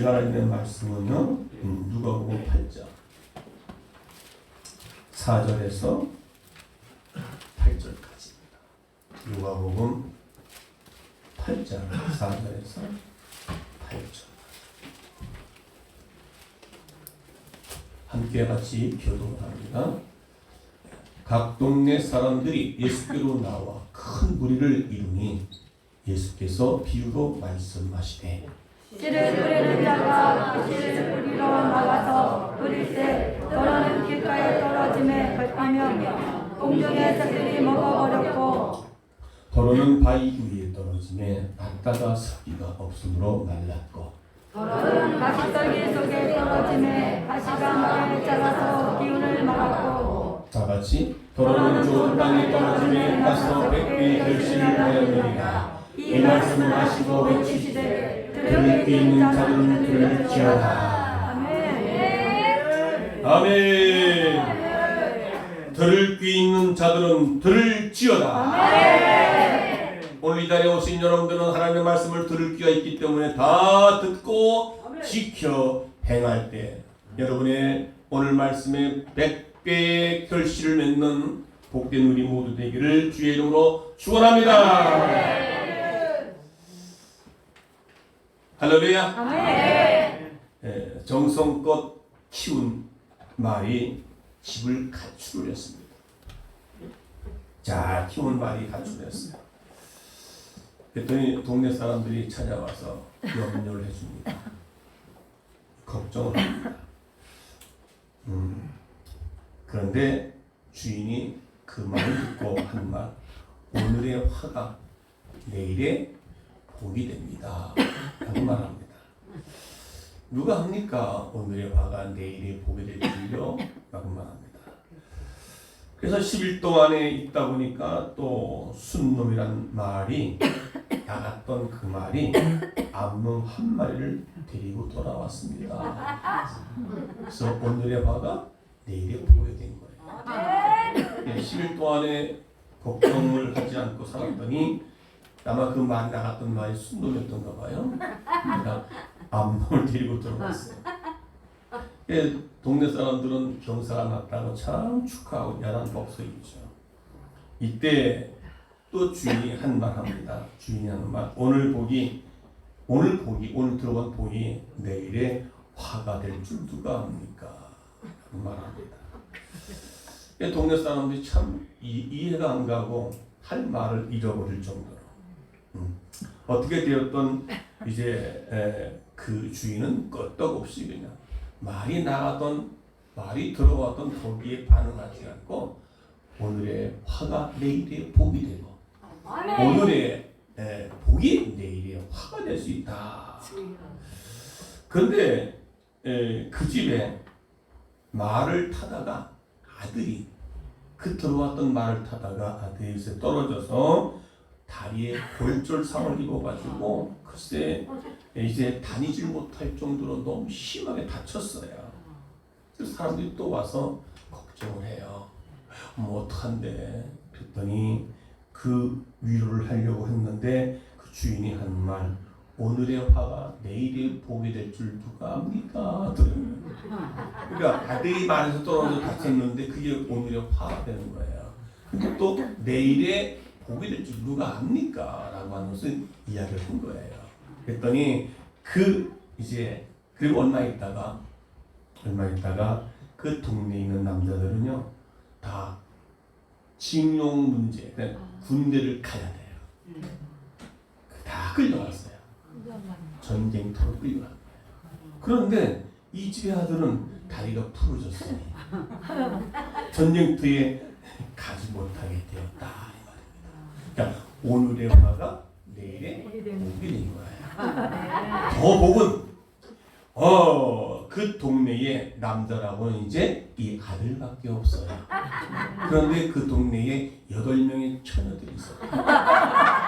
오늘 하나님의 말씀은요, 누가복음 8장 4절에서 8절까지입니다. 누가복음 8장 4절에서 8절. 함께 같이 교독합니다. 각 동네 사람들이 예수께로 나와 큰 무리를 이루니 예수께서 비유로 말씀하시되 씨를 뿌리는 자가 그 씨를 뿌리러 나가서 뿌릴 때 떨어는 길가에 떨어짐에 걸리며 공중의 새들이 먹어버렸고 더러는 바위 위에 떨어짐에 받다가 습기가 없으므로 말랐고 더러는 가시떨기 속에 떨어짐에 가시가 물에 자라서 기운을 막았고 다같이 더러는 좋은 땅에 떨어짐에 가서 백배의 결실을 하였느니라. 이 말씀을 하시고 외치시되 들을 귀 있는 자들은 들을지어다. 아멘. 아멘. 들을 귀 있는 자들은 들을지어다. 오늘 이 자리에 오신 여러분들은 하나님의 말씀을 들을 귀가 있기 때문에 다 듣고 지켜 행할 때 여러분의 오늘 말씀에 100배의 결실을 맺는 복된 우리 모두 되기를 주의 이름으로 축원합니다. 할렐루야. 아멘. 정성껏 키운 말이 집을 가출했습니다. 잘 키운 말이 가출했어요. 그랬더니 동네 사람들이 찾아와서 염려를 해줍니다. 걱정을 합니다. 그런데 주인이 그 말을 듣고 한 말, 오늘의 화가 내일의 복이 됩니다. 라고 말합니다. 누가 합니까? 오늘의 화가 내일의 복이 될 줄요? 라고 말합니다. 그래서 10일 동안에 있다 보니까 또 순놈이란 말이 나갔던 그 말이 암놈 한 마리를 데리고 돌아왔습니다. 그래서 오늘의 화가 내일의 복이 된 거예요. 10일 동안에 걱정을 하지 않고 살았더니 아마 그 말이 나갔던 말이 순놈이었던가 봐요. 그러니까 암놈을 데리고 들어왔어요. 동네 사람들은 경사가 났다고 참 축하하고 야단 법석이죠. 이때 또 주인이 한 말 합니다. 주인이 하는 말, 오늘 들어간 복이 내일의 화가 될 줄 누가 압니까? 라고 말합니다. 동네 사람들이 참 이해가 안 가고 할 말을 잃어버릴 정도로 어떻게 되었던 이제 그 주인은 끄떡없이 그냥 말이 들어왔던 거기에 반응하지 않고 오늘의 화가 내일의 복이 되고 오늘의 복이 내일의 화가 될 수 있다. 그런데 그 집에 말을 타다가 아들이 들어왔던 말을 타다가 아들이 떨어져서 다리에 골절상을 입어가지고 글쎄 이제 다니질 못할 정도로 너무 심하게 다쳤어요. 그래서 사람들이 또 와서 걱정을 해요. 뭐 어떡한데? 그랬더니 그 위로를 하려고 했는데 그 주인이 한 말, 오늘의 화가 내일의 복이 될 줄 누가 압니까? 그러니까 아들이 말에서 떨어져 다쳤는데 그게 오늘의 화가 되는 거예요. 근데 또 내일의 복이 될 줄 누가 압니까? 라고 하는 것을 이야기를 한 거예요. 그랬더니 그리고 얼마 있다가 그 동네에 있는 남자들은요 다 징용 문제, 군대를 가야 돼요. 다 끌려갔어요. 전쟁터로 끌려간 거예요. 그런데 이 집의 아들은 다리가 부러졌으니 전쟁터에 가지 못하게 되었다. 그러니까 오늘의 화가 내일의 복이 된 거예요. 더 복은 그 동네에 남자라고는 이제 이 아들밖에 없어요. 그런데 그 동네에 8명의 처녀들이 있어요.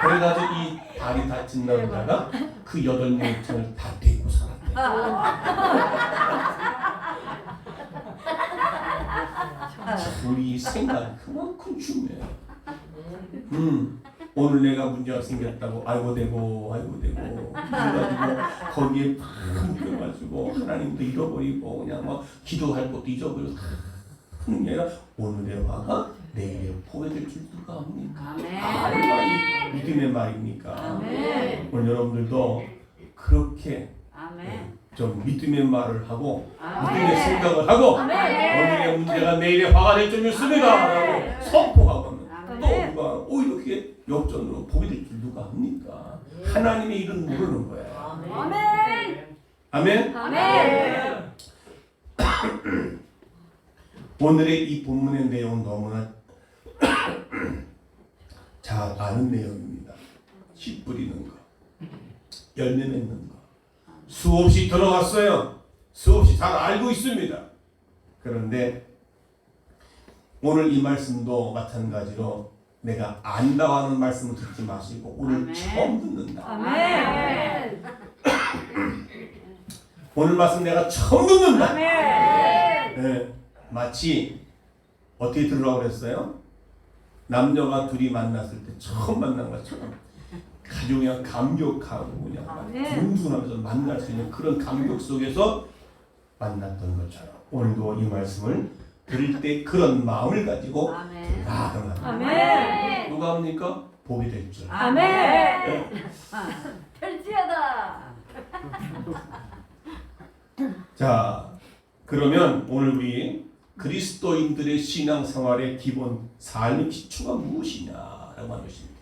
그래가지고 이 다리 다친 남자가 그 8명의 처녀를 다 데리고 살았대요. 우리 생각 그만큼 중요해요. 오늘 내가 문제가 생겼다고 아이고 되고 그래가지고 거기에 팍 묶여가지고 하나님도 잃어버리고 그냥 막 기도할 것도 잊어버리고 하는 게 아니라 오늘의 화가 내일에 포획될 줄 누가 압니까? 이 믿음의 말입니까? 오늘 여러분들도 그렇게 좀 믿음의 말을 하고 믿음의 생각을 하고 오늘의 문제가 내일의 화가 될 줄 믿습니다 라고 선포하고 하면 또 누가 오히려 그게 역전으로 복이 될 줄 누가 압니까? 하나님의 일은 모르는 거예요. 아멘. 오늘의 이 본문의 내용은 너무나 잘 아는 내용입니다. 씨 뿌리는 거, 열매 맺는 거, 수없이 들어갔어요. 수없이 잘 알고 있습니다. 그런데 오늘 이 말씀도 마찬가지로 내가 안다고 하는 말씀을 듣지 마시고 오늘 처음 듣는다. 오늘 말씀 내가 처음 듣는다. 네, 마치 어떻게 들으라고 그랬어요? 남녀가 둘이 만났을 때 처음 만난 것처럼 아주 그냥 감격하고 그냥 둔둔하면서 만날 수 있는 그런 감격 속에서 만났던 것처럼 오늘도 이 말씀을 들을 때 그런 마음을 가지고 들으라. 누가 합니까? 복이 될 줄. 별지하다. 자, 그러면 오늘 우리 그리스도인들의 신앙생활의 기본 삶의 기초가 무엇이냐라고 하는 것입니다.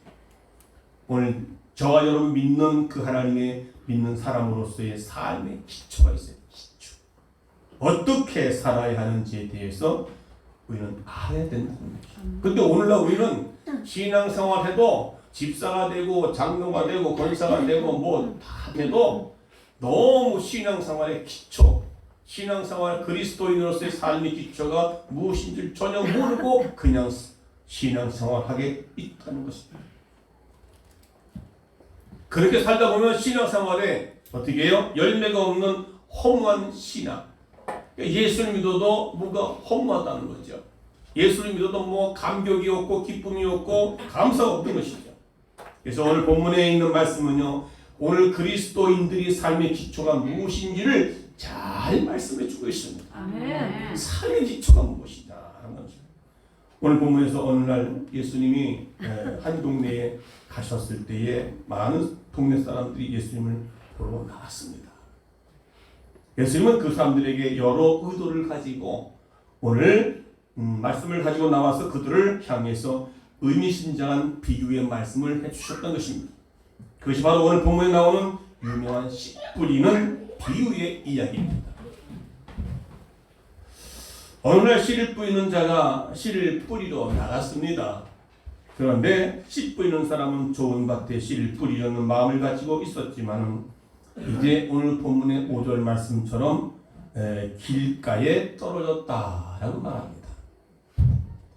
오늘 저와 여러분 믿는 그 하나님의 믿는 사람으로서의 삶의 기초가 있어요. 기초. 어떻게 살아야 하는지에 대해서 우리는 알아야 된다는 거죠. 근데 오늘날 우리는 신앙생활해도 집사가 되고 장로가 되고 권사가 되고 뭐 다 돼도 너무 신앙생활의 기초, 신앙생활 그리스도인으로서의 삶의 기초가 무엇인지 전혀 모르고 그냥 신앙생활하게 있다는 것입니다. 그렇게 살다 보면 신앙생활에 어떻게 해요? 열매가 없는 허무한 신앙. 예수를 믿어도 뭔가 허무하다는 거죠. 예수를 믿어도 뭐 감격이 없고 기쁨이 없고 감사가 없는 것이죠. 그래서 오늘 본문에 있는 말씀은요, 오늘 그리스도인들이 삶의 기초가 무엇인지를 잘 말씀해 주고 있습니다. 삶의 기초가 무엇이냐 하는 거죠. 오늘 본문에서 어느 날 예수님이 한 동네에 가셨을 때에 많은 동네 사람들이 예수님을 보러 나왔습니다. 예수님은 그 사람들에게 여러 의도를 가지고 오늘 말씀을 가지고 나와서 그들을 향해서 의미심장한 비유의 말씀을 해주셨던 것입니다. 그것이 바로 오늘 본문에 나오는 유명한 씨 뿌리는 비유의 이야기입니다. 어느 날 씨를 뿌리는 자가 씨를 뿌리러 나갔습니다. 그런데 씨 뿌리는 사람은 좋은 밭에 씨를 뿌리려는 마음을 가지고 있었지만 이제 오늘 본문의 5절 말씀처럼 길가에 떨어졌다라고 말합니다.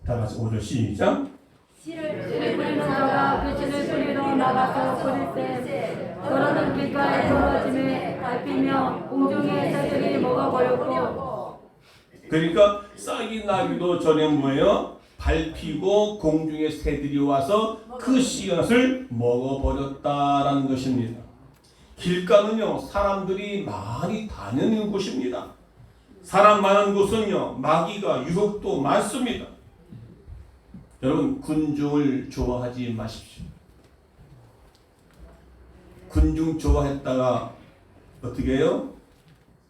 다 같이 5절 시작. 씨를 뿌리는 자가 그 씨를 뿌리러 나가서 뿌릴 때 떨어는 길가에 떨어짐에 밟히며 공중의 새들이 먹어버렸고. 그러니까 싹이 나기도 전에 뭐예요? 밟히고 공중의 새들이 와서 그 씨앗을 먹어버렸다라는 것입니다. 길가는요, 사람들이 많이 다니는 곳입니다. 사람 많은 곳은요, 마귀가 유혹도 많습니다. 여러분, 군중을 좋아하지 마십시오. 군중 좋아했다가 어떻게 해요?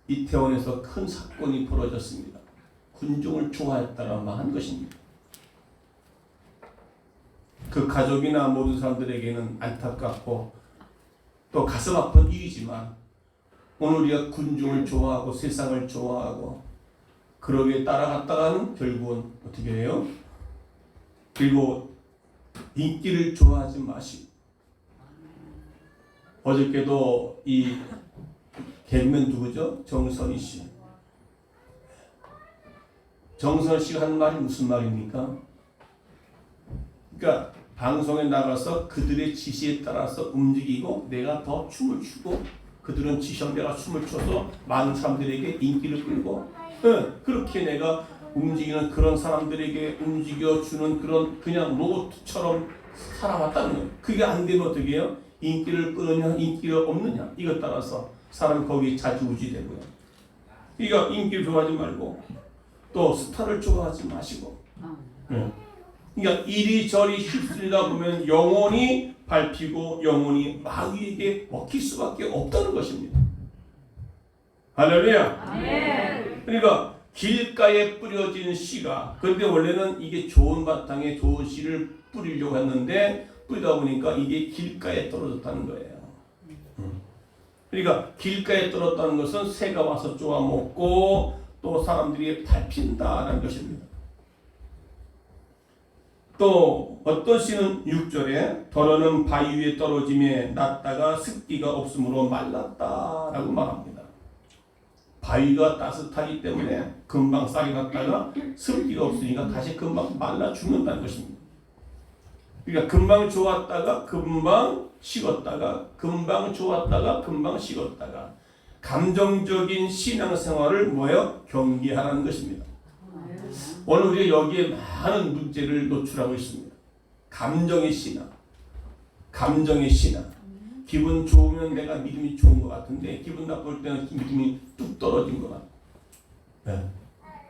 이태원에서 큰 사건이 벌어졌습니다. 군중을 좋아했다가 망한 것입니다. 그 가족이나 모든 사람들에게는 안타깝고 또 가슴 아픈 일이지만 오늘 우리가 군중을 좋아하고 세상을 좋아하고 그러기에 따라갔다가는 결국은 어떻게 해요? 그리고 인기를 좋아하지 마시고 어저께도 이 개그맨 누구죠? 정선희 씨. 정선희 씨가 한 말이 무슨 말입니까? 그러니까 방송에 나가서 그들의 지시에 따라서 움직이고 내가 더 춤을 추고 그들은 지시하면 내가 춤을 춰서 많은 사람들에게 인기를 끌고 그렇게 내가 움직이는 그런 사람들에게 움직여주는 그런 그냥 로봇처럼 살아왔다는 거예요. 그게 안 되면 어떻게 해요? 인기를 끄느냐 인기가 없느냐 이것 따라서 사람이 거기에 좌지우지되고요. 그러니까 인기를 좋아하지 말고 또 스타를 좋아하지 마시고 그러니까 이리저리 휩쓸리다 보면 영혼이 밟히고 영혼이 마귀에게 먹힐 수밖에 없다는 것입니다. 할렐루야. 아멘. 그러니까 길가에 뿌려진 씨가 그런데 원래는 이게 좋은 바탕에 좋은 씨를 뿌리려고 했는데 뿌리다 보니까 이게 길가에 떨어졌다는 거예요. 그러니까 길가에 떨어졌다는 것은 새가 와서 쪼아먹고 또 사람들이 밟힌다는 것입니다. 또 어떤 씨는 6절에 더러는 바위 위에 떨어짐에 났다가 습기가 없으므로 말랐다라고 말합니다. 바위가 따뜻하기 때문에 금방 싹이 났다가 습기가 없으니까 다시 금방 말라 죽는다는 것입니다. 그러니까 금방 좋았다가 금방 식었다가 금방 좋았다가 금방 식었다가 감정적인 신앙생활을 뭐예요? 경계하라는 것입니다. 오늘 우리가 여기에 많은 문제를 노출하고 있습니다. 감정의 신앙, 감정의 신앙. 기분 좋으면 내가 믿음이 좋은 것 같은데 기분 나쁠 때는 믿음이 뚝 떨어진 것 같아요. 네.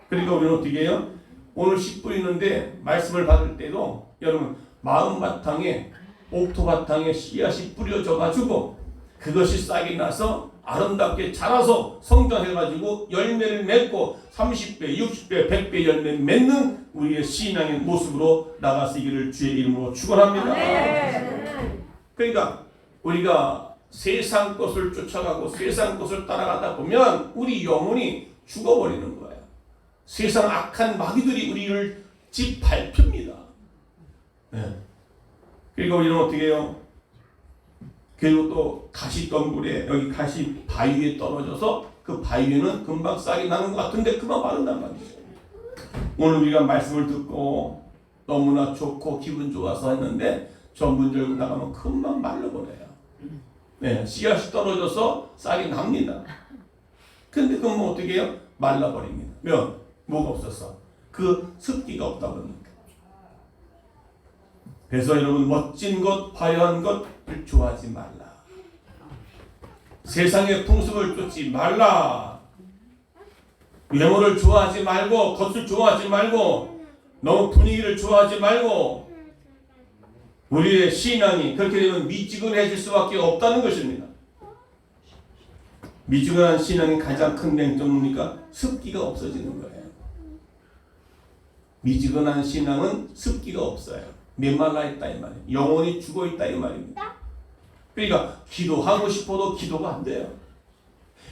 그러니까 우리는 어떻게 해요? 오늘 씨 뿌리는데 말씀을 받을 때도 여러분 마음 바탕에 옥토 바탕에 씨앗이 뿌려져 가지고 그것이 싹이 나서 아름답게 자라서 성장해가지고 열매를 맺고 30배, 60배, 100배 열매 맺는 우리의 신앙의 모습으로 나가시기를 주의 이름으로 축원합니다. 그러니까 우리가 세상 것을 쫓아가고 세상 것을 따라가다 보면 우리 영혼이 죽어버리는 거예요. 세상 악한 마귀들이 우리를 짓밟힙니다. 네. 그리고 우리는 어떻게 해요? 그리고 또 가시덩굴에 여기 가시 바위에 떨어져서 그 바위에는 금방 싹이 나는 것 같은데 그만 마른단 말이죠. 오늘 우리가 말씀을 듣고 너무나 좋고 기분 좋아서 했는데 전문 열고 나가면 금방 말라버려요. 네, 씨앗이 떨어져서 싹이 납니다. 근데 그건 뭐 어떻게 해요? 말라버립니다. 왜? 뭐가 없어서? 그 습기가 없다 보니까. 그래서 여러분 멋진 것, 화려한 것을 좋아하지 말라. 세상의 풍습을 쫓지 말라. 외모를 좋아하지 말고 겉을 좋아하지 말고 너무 분위기를 좋아하지 말고 우리의 신앙이 그렇게 되면 미지근해질 수밖에 없다는 것입니다. 미지근한 신앙의 가장 큰 맹점은 뭡니까? 습기가 없어지는 거예요. 미지근한 신앙은 습기가 없어요. 메말라 있다 이 말이에요. 영혼이 죽어 있다 이 말입니다. 그러니까 기도하고 싶어도 기도가 안 돼요.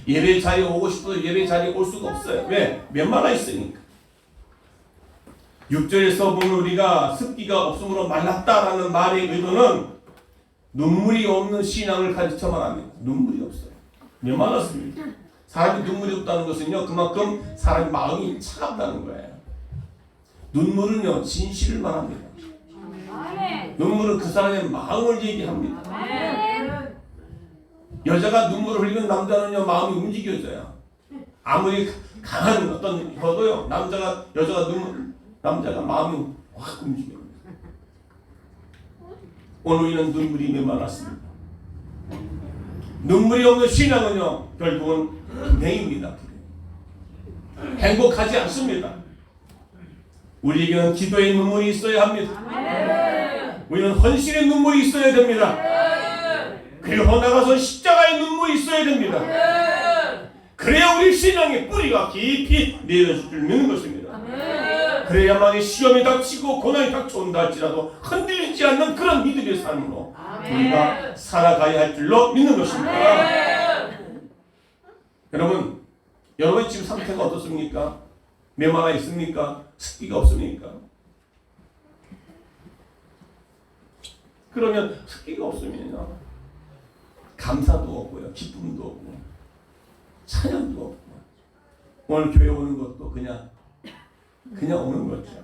예배 자리에 오고 싶어도 예배 자리에 올 수가 없어요. 왜? 메말라 있으니까. 6절에서 보면 우리가 습기가 없으므로 말랐다라는 말의 의도는 눈물이 없는 신앙을 가르쳐 말합니다. 눈물이 없어요. 메말랐습니다. 사람이 눈물이 없다는 것은요 그만큼 사람의 마음이 차갑다는 거예요. 눈물은요 진실을 말합니다. 눈물은 그 사람의 마음을 얘기합니다. 여자가 눈물을 흘리면 남자는요 마음이 움직여져요. 아무리 강한 어떤 거도요 남자가 마음이 확 움직여요. 오늘 우리는 눈물이 메말랐습니다. 눈물이 없는 신앙은요 결국은 불행입니다. 행복하지 않습니다. 우리에게는 기도의 눈물이 있어야 합니다. 우리는 헌신의 눈물이 있어야 됩니다. 그리고 나가서 십자가의 눈물이 있어야 됩니다. 그래야 우리 신앙의 뿌리가 깊이 내려질 줄 믿는 것입니다. 그래야만이 시험이 닥치고 고난이 닥쳐온다 할지라도 흔들리지 않는 그런 믿음의 삶으로 우리가 살아가야 할 줄로 믿는 것입니다. 여러분, 여러분 지금 상태가 어떻습니까? 메마가 있습니까? 습기가 없습니까? 그러면 습기가 없으면요 감사도 없고요, 기쁨도 없고, 찬양도 없고, 오늘 교회 오는 것도 그냥 오는 거죠.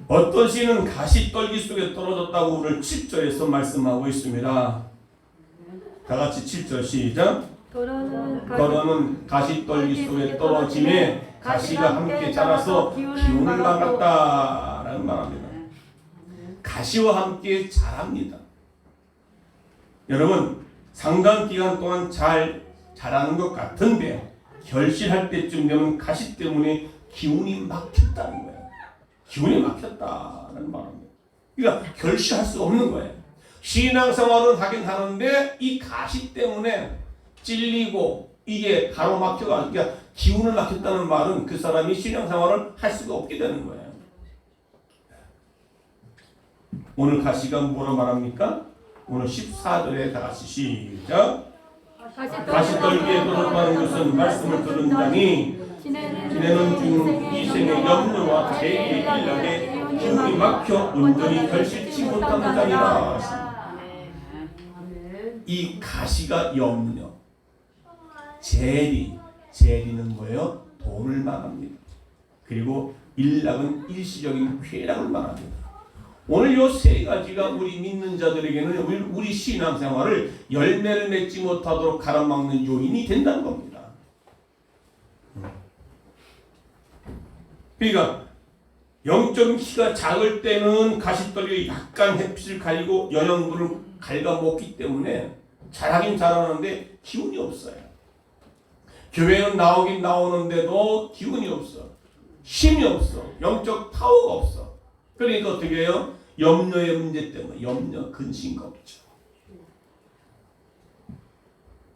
어떤 시는 가시떨기 속에 떨어졌다고 오늘 7절에서 말씀하고 있습니다. 다 같이 7절 시작. 더러는 가시떨기 속에 떨어짐에 가시가 함께 자라서 기운을 막았다라는 말합니다. 가시와 함께 자랍니다. 여러분 상당 기간 동안 잘 자라는 것 같은데 결실할 때쯤 되면 가시 때문에 기운이 막혔다는 거예요. 기운이 막혔다는 말입니다. 그러니까 결실할 수 없는 거예요. 신앙생활은 하긴 하는데 이 가시 때문에 찔리고 이게 가로막혀가 그러니까 기운을 막혔다는 말은 그 사람이 신앙생활을 할 수가 없게 되는 거예요. 오늘 가시가 뭐라 말합니까? 오늘 14절에 다 같이 시작. 가시떨기에 들어가는 것은 말씀을 들은 자니 지내는 중 이생의 염려와 죄의 일력에 기운이 막혀 온전히 결실치 못하는 자니라. 이 가시가 염려, 재리는 뭐예요? 돈을 말합니다. 그리고 일락은 일시적인 쾌락을 말합니다. 오늘 요 세 가지가 우리 믿는 자들에게는 우리 신앙생활을 열매를 맺지 못하도록 가로막는 요인이 된다는 겁니다. 그러니까 영적인 키가 작을 때는 가시떨기가 약간 햇빛을 가리고 영양분을 갉아먹기 때문에 자라긴 자라는데 기운이 없어요. 교회는 나오긴 나오는데도 기운이 없어. 힘이 없어. 영적 파워가 없어. 그러니까 어떻게 해요? 염려의 문제 때문에 염려, 근심, 걱정.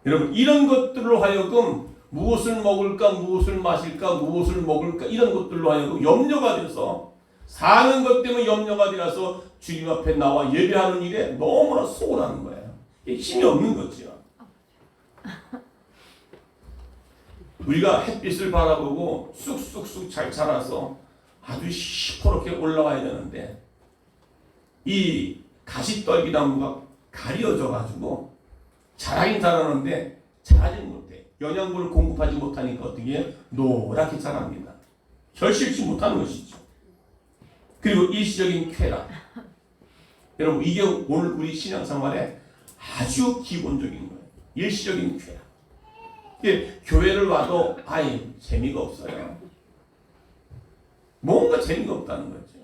여러분 이런 것들로 하여금 무엇을 먹을까, 무엇을 마실까, 무엇을 먹을까 이런 것들로 하여금 염려가 돼서 사는 것 때문에 염려가 되어서 주님 앞에 나와 예배하는 일에 너무나 소홀하는 거예요. 힘이 없는 거죠. 우리가 햇빛을 바라보고 쑥쑥쑥 잘 자라서 아주 시퍼렇게 올라와야 되는데 이 가시떨기 나무가 가려져 가지고 자라긴 자라는데 자라지 못해. 영양분을 공급하지 못하니까 어떻게 노랗게 자랍니다. 결실치 못하는 것이죠. 그리고 일시적인 쾌락. 여러분 이게 오늘 우리 신앙생활에 아주 기본적인 거예요. 일시적인 쾌락. 교회를 와도 아예 재미가 없어요. 뭔가 재미가 없다는 거죠.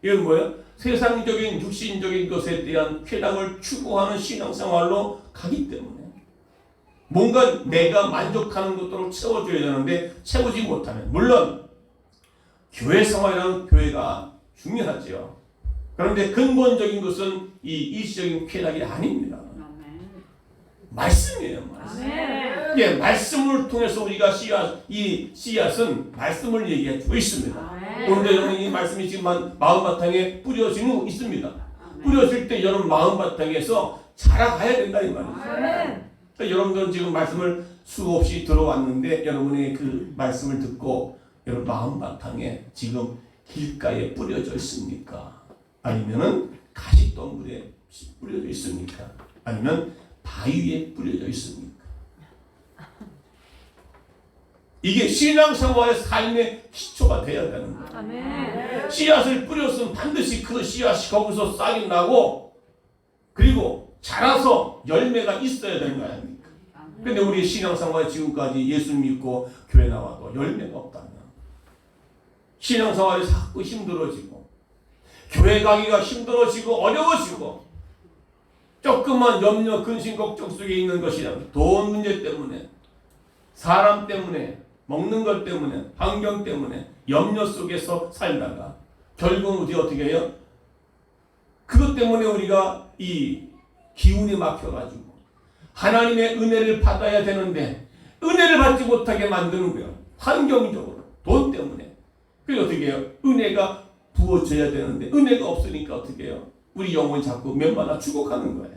이건 뭐예요? 세상적인 육신적인 것에 대한 쾌락을 추구하는 신앙생활로 가기 때문에 뭔가 내가 만족하는 것들을 채워줘야 되는데 채우지 못하면 물론 교회 생활이라는 교회가 중요하죠. 그런데 근본적인 것은 이 일시적인 쾌락이 아닙니다. 말씀이에요. 말씀. 예, 말씀을 통해서 우리가 이 씨앗은 말씀을 얘기해주고 있습니다. 오늘 여러분 이 말씀이 지금 마음바탕에 뿌려지고 있습니다. 뿌려질 때 여러분 마음바탕에서 자라가야 된다 이 말이죠. 그러니까 여러분들은 지금 말씀을 수없이 들어왔는데 여러분의 그 말씀을 듣고 여러분 마음바탕에 지금 길가에 뿌려져 있습니까? 아니면은 가시덩굴에 뿌려져 있습니까? 아니면 바위 위에 뿌려져 있습니까? 이게 신앙생활의 삶의 기초가 되어야 되는 거예요. 아멘. 씨앗을 뿌렸으면 반드시 그 씨앗이 거기서 싹이 나고 그리고 자라서 열매가 있어야 되는 거 아닙니까? 그런데 우리 신앙생활 지금까지 예수 믿고 교회 나와도 열매가 없다면 신앙생활이 자꾸 힘들어지고 교회 가기가 힘들어지고 어려워지고 조금만 염려, 근심, 걱정 속에 있는 것이라면 돈 문제 때문에 사람 때문에 먹는 것 때문에 환경 때문에 염려 속에서 살다가 결국은 우리 어떻게 해요? 그것 때문에 우리가 이 기운이 막혀가지고 하나님의 은혜를 받아야 되는데 은혜를 받지 못하게 만드는 거예요. 환경적으로 돈 때문에. 그게 어떻게 해요? 은혜가 부어져야 되는데 은혜가 없으니까 어떻게 해요? 우리 영혼이 자꾸 몇마다 죽어가는 거예요.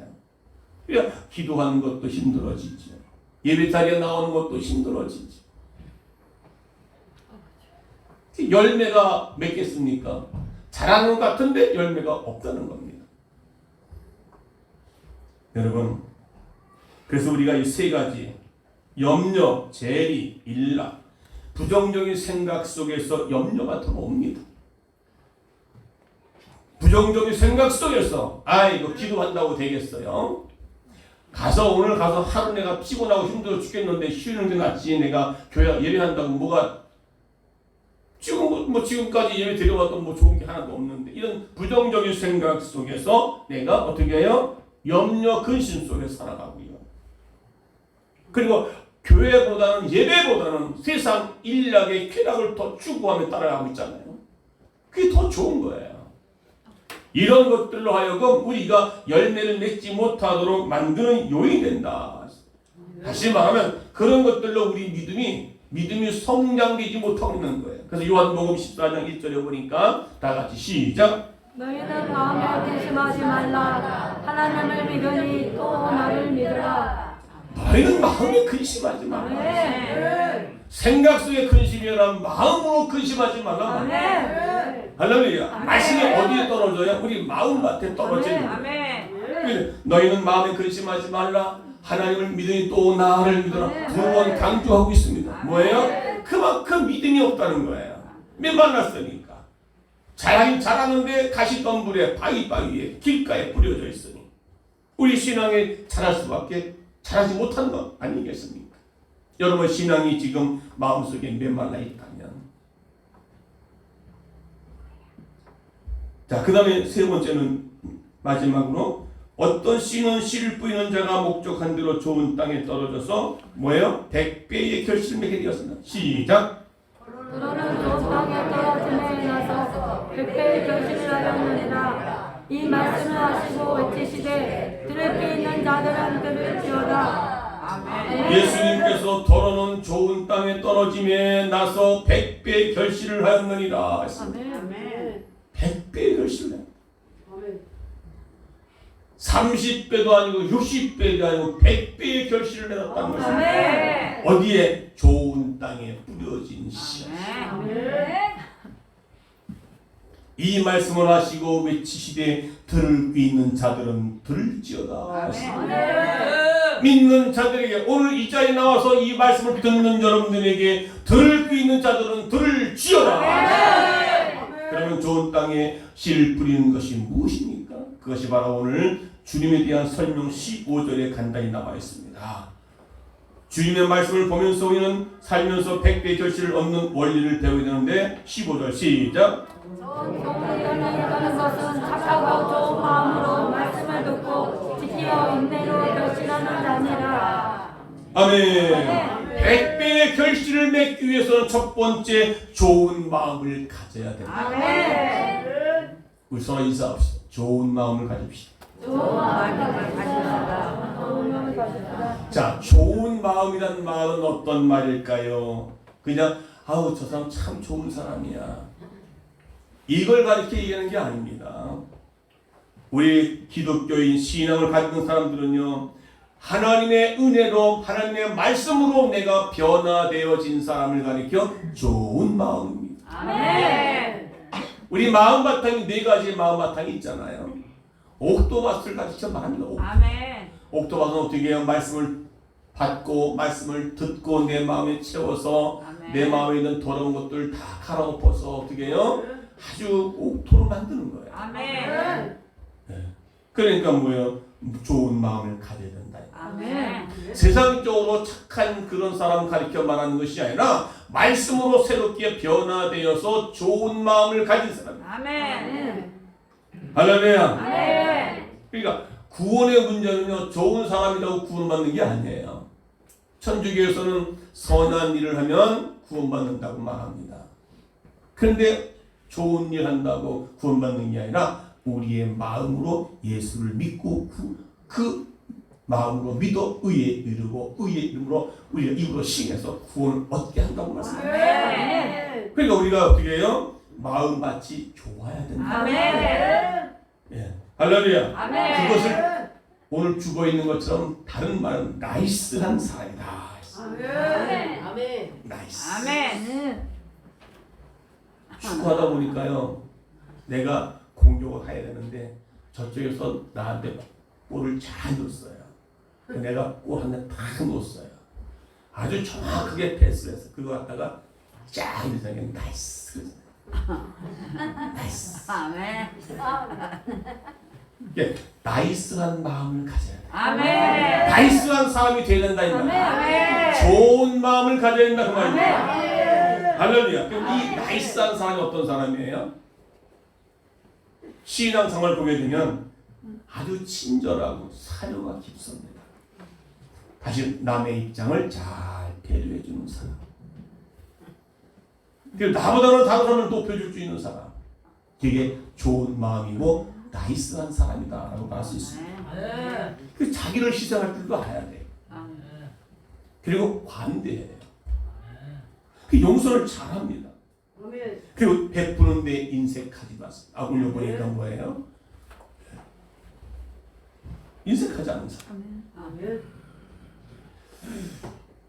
그러니까 기도하는 것도 힘들어지죠. 예배 자리에 나오는 것도 힘들어지죠. 열매가 맺겠습니까? 자라는 것 같은데 열매가 없다는 겁니다. 여러분, 그래서 우리가 이 세 가지 염려, 재리, 일락, 부정적인 생각 속에서 염려가 들어옵니다. 부정적인 생각 속에서 이거 기도한다고 되겠어요? 오늘 가서 하루 내가 피곤하고 힘들어 죽겠는데 쉬는 게 낫지 내가 교회 예배한다고 뭐가 지금 뭐 지금까지 예배 드려왔던 뭐 좋은 게 하나도 없는데 이런 부정적인 생각 속에서 내가 어떻게 해요? 염려 근심 속에 살아가고요. 그리고 교회보다는 예배보다는 세상 일락의 쾌락을 더 추구하며 따라가고 있잖아요. 그게 더 좋은 거예요. 이런 것들로 하여금 우리가 열매를 맺지 못하도록 만드는 요인이 된다. 다시 말하면 그런 것들로 우리 믿음이 성장되지 못하고 있는 거예요. 그래서 요한복음 14장 1절에 보니까 다 같이 시작. 너희는 마음에 근심하지 말라. 하나님을 믿으니 또 나를 믿으라. 너희는 마음에 근심하지 말라. 생각 속에 근심이 아니라 마음으로 근심하지 말라. 할렐루야. 말씀이 어디에 떨어져요? 우리 마음밭에 떨어지는 거예요. 너희는 마음에 근심하지 말라. 하나님을 믿으니 또 나를 믿어라. 두 번 강조하고 있습니다. 뭐예요? 그만큼 믿음이 없다는 거예요. 만났으니까. 잘하긴 잘하는데 가시덤불에 바위바위에 길가에 뿌려져 있으니 우리 신앙에 잘할 수밖에 잘하지 못한 것 아니겠습니까? 여러분 신앙이 지금 마음속에 메말라 있다면 자, 그 다음에 세 번째는 마지막으로 어떤 씨는 씨를 뿌리는 자가 목적한 대로 좋은 땅에 떨어져서 뭐예요? 100배의 결실을 맺게 되었습니다. 시작. 너는 좋은 땅에 떨어짐에 인하서 100배의 결실을 하였느니라. 이 말씀을 하시고 외치시되 들을 귀 있는 자들은 들을지어다. 예수님께서 더러는 좋은 땅에 떨어짐에 나서 100배의 결실을 하였느니라. 100배의 결실을 30배도 아니고 60배도 아니고 100배의 결실을 내놨다는 것입니다. 어디에? 좋은 땅에 뿌려진 씨. 이 말씀을 하시고 외치시되 들을 귀 있는 자들은 들을지어다. 믿는 자들에게 오늘 이 자리에 나와서 이 말씀을 듣는 여러분들에게 들을 귀 있는 자들은 들을지어다. 그러면 좋은 땅에 씨를 뿌리는 것이 무엇입니까? 그것이 바로 오늘 주님에 대한 설명 15절에 간단히 나와 있습니다. 주님의 말씀을 보면서 우리는 살면서 100배의 결실을 얻는 원리를 배워야 되는데 15절 시작. 하는 것은 착하고 좋은 마음으로 말씀을 듣고 지키어 인내로 결실하는 자니라. 아멘. 100배의 결실을 맺기 위해서는 첫 번째 좋은 마음을 가져야 됩니다. 우리 서로 인사합시다. 좋은 마음을 가집시다. 자, 좋은 마음이란 말은 어떤 말일까요? 그냥 아우 저 사람 참 좋은 사람이야. 이걸 가르쳐 얘기하는 게 아닙니다. 우리 기독교인 신앙을 가진 사람들은요, 하나님의 은혜로 하나님의 말씀으로 내가 변화되어진 사람을 가리켜 좋은 마음입니다. 아멘. 우리 마음바탕이 네 가지의 마음바탕이 있잖아요. 옥토밭을 가르쳐 말합니다. 아멘. 옥토밭은 어떻게 해요? 말씀을 받고 말씀을 듣고 내 마음에 채워서 아멘. 내 마음에 있는 더러운 것들 다 갈아엎어서 어떻게 해요? 아주 옥토로 만드는 거예요. 아멘. 네. 그러니까 뭐예요? 좋은 마음을 가져야 된다. 아멘. 세상적으로 착한 그런 사람 가리켜 말하는 것이 아니라 말씀으로 새롭게 변화되어서 좋은 마음을 가진 사람. 아멘. 할렐루야. 아멘. 그러니까 구원의 문제는요, 좋은 사람이라고 구원받는 게 아니에요. 천주교에서는 선한 일을 하면 구원받는다고 말합니다. 그런데 좋은 일 한다고 구원받는 게 아니라 우리의 마음으로 예수를 믿고 그 마음으로 믿어 의에 이르고 의의 이름으로 우리가 입으로 싱해서 구원을 얻게 한다고 말씀합니다. 그러니까 우리가 어떻게 해요? 마음밭이 좋아야 된다. 아멘. 예. 할렐루야. 아멘. 그것을 오늘 죽어 있는 것처럼 다른 말은 나이스한 사람이다. 아멘. 아멘. 나이스. 아멘. 축구하다 보니까요, 내가 공격을 해야 되는데 저쪽에서 나한테 볼을 잘 줬어요. 내가 골 한 대 탁 놓았어요. 아주 정확하게 패스했어. 그거 갖다가 쫙 이렇게 나이스. 나이스. 아멘. 이게 나이스한 마음을 가져야 돼. 아멘. 나이스한 사람이 되야 된다 이 말이야. 아멘. 좋은 마음을 가져야 된다 그 말이야. 할렐루야. 그럼 이 나이스한 사람이 어떤 사람이에요? 신앙생활 보게 되면 아주 친절하고 사려가 깊습니다. 다시 남의 입장을 잘 배려해 주는 사람. 그리고 나보다는 다른 사람을 높여줄 수 있는 사람. 되게 좋은 마음이고 나이스한 사람이다라고 말할 수 있습니다. 그 자기를 희생할 줄도 알아야 돼요. 그리고 관대해요. 그 용서를 잘합니다. 그리고 베푸는데 인색하지도 않습니다. 오늘 보니까 뭐예요? 인색하지 않는 사람.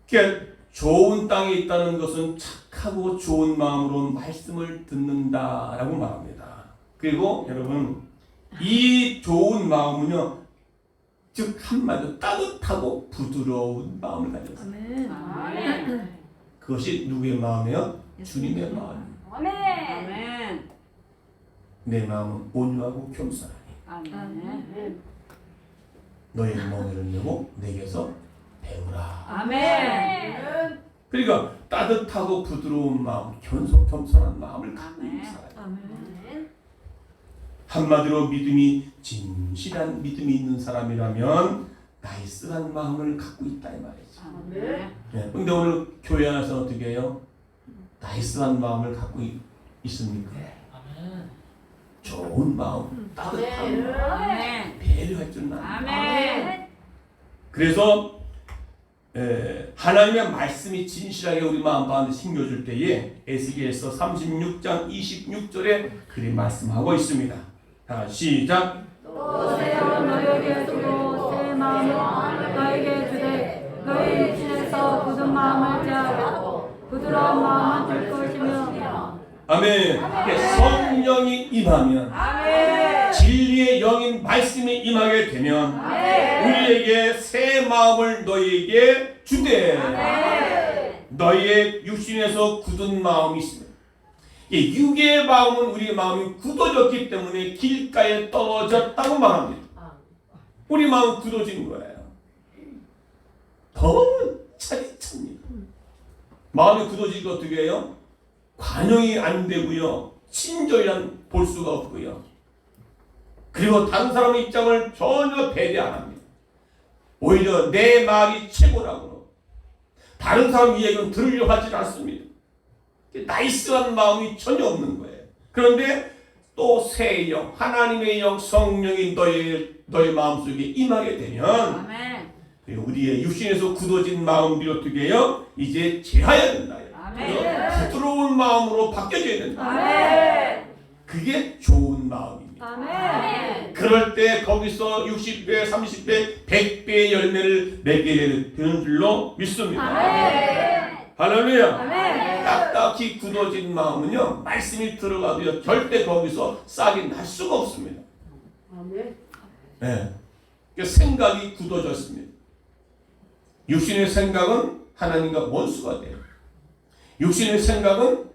그러니까 좋은 땅에 있다는 것은 착하고 좋은 마음으로 말씀을 듣는다라고 말합니다. 그리고 여러분 이 좋은 마음은요, 즉 한마디로 따뜻하고 부드러운 마음을 가졌습니다. 그것이 누구의 마음이에요? 주님의 마음입니다. 내 마음은 온유하고 겸손하니 너의 멍에를 메고 내게서 배우라. 그러니까 따뜻하고 부드러운 마음, 겸손한 마음을 갖고 있는 사람. 한마디로 믿음이 진실한 믿음이 있는 사람이라면 나이스한 마음을 갖고 있다 이 말이죠. 근데 오늘 교회 안에서 어떻게 해요? 나이스한 마음을 갖고 있습니까? 좋은 마음, 따뜻한 마음, 배려할 줄 아는. 그래서 하나님의 말씀이 진실하게 우리 마음 가운데 심겨줄 때에 에스겔서 36장 26절에 그리 말씀하고 있습니다. 자, 시작. 또 새 영을 너희에게 주고 새 마음을 너희에게 주되 너희 육신에서 굳은 마음을 제하고 부드러운 마음을 줄 것이며. 아멘. 성령이 임하면, 진리의 영인 말씀이 임하게 되면 우리에게 새 마음을 너희에게 주되 너희의 육신에서 굳은 마음이 있습니다. 이 육의 마음은 우리의 마음이 굳어졌기 때문에 길가에 떨어졌다고 말합니다. 우리 마음은 굳어진 거예요. 너무 차디찹니다. 마음이 굳어지니까 어떻게 해요? 관용이 안 되고요, 친절히 볼 수가 없고요, 그리고 다른 사람의 입장을 전혀 배려 안 합니다. 오히려 내 말이 최고라고 다른 사람 이야기는 들으려고 하지 않습니다. 나이스한 마음이 전혀 없는 거예요. 그런데 또 새 영, 하나님의 영, 성령이 너의 마음속에 임하게 되면 그리고 우리의 육신에서 굳어진 마음들이 어떻게 해요? 이제 제하여야 된다. 부드러운 마음으로 바뀌어져야 된다. 그게 좋은 마음입니다. 그럴 때 거기서 60배, 30배, 100배의 열매를 맺게 되는 줄로 믿습니다. 할렐루야. 딱딱히 굳어진 마음은요, 말씀이 들어가도요 절대 거기서 싹이 날 수가 없습니다. 네. 생각이 굳어졌습니다. 육신의 생각은 하나님과 원수가 돼요. 육신의 생각은